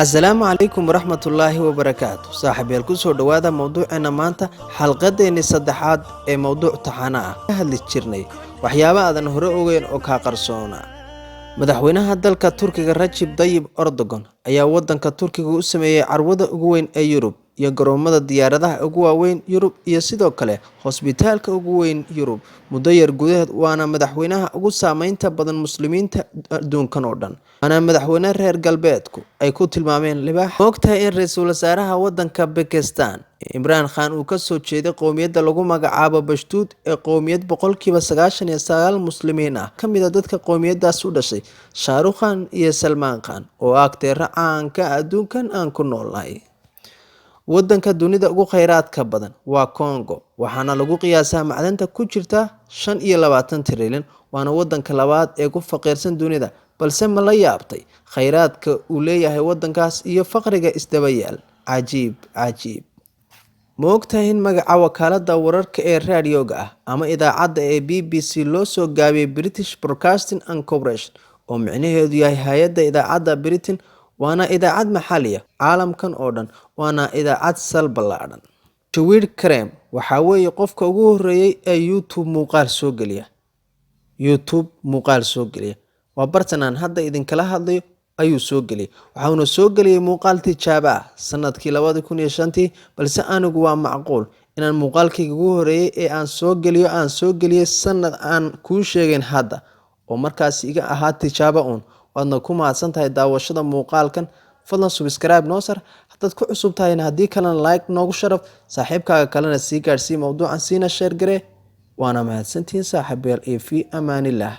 السلام عليكم ورحمة الله وبركاته صاحب يالكسو دوادا موضوعنا مانتا حلقة صدحات موضوع تحانا هل الشرني وحيابا أذن هرؤوين أوكا قرصونا madaxweynaha dalka Turkiga Recep Tayyip Erdogan ayaa wadanka Turkiga u sameeyay carwada ugu weyn ee Yurub iyo garoomada diyaaradaha ugu waaweyn Yurub iyo sidoo kale hospitaalka ugu weyn Yurub muddo yar gudaheed waana madaxweynaha ugu saameynta badan muslimiinta adduunkan oo dhan ana madaxweynaha reer galbeedku ay ku tilmaameen libaax moogtahay in ra'iisul wasaaraha wadanka Pakistan Imran Khan uu ka soo jeeday qowmiyadda lagu magacaabo Pashtuun ee qowmiyad 99% muslimiin ah kamid dadka qowmiyadaas u dhashay Shah Rukh Khan iyo Salman Khan oo agteer caanka adduunkan aan ku noolnahay wadanka dunida ugu kheyraadka badan waa Congo waxaana lagu qiyaasaa macdanta ku jirta 25 trilyan waana wadanka labaad ee ku faqirsan dunida balse ma la yaabtay kheyraadka uu leeyahay wadankaas iyo faqriga isdabayaal cajiib moogtahay in magaca wakaalada wararka ee raadiyoga ah ama idaacadda ee BBC loo soo gaabiyay British Broadcasting and Corporation oo micnaheedu yahay hay'adda idaacadda Britain waana idaacad maxalli ah caalamkan oo dhan waana idaacad sal ballaaran Jawid Karim waxa weeye qofka ugu horeeyay ee YouTube muuqaal soo geliya waa bartanaan hadda idinkala hadlayo ayuu soo geliyay waxaanu soo geliyay muuqaal tijaabo ah sanadkii 2005 balse anigu waa macquul inaan muuqaalkayga ugu horeeyay ee aan soo geliyay sanad aan ku sheegin hadda oo markaas iga ahaa tijaabo waadna ku mahadsantahay daawashada muuqaalkan fadlan subscribe noo sar haddaad ku cusub tahayna haddii kalena like noogu sharaf saaxiibkaaga kalena sii gaarsii mowduucan siina share garee waana mahadsantihiin saaxiibayaal ee fi amaanillah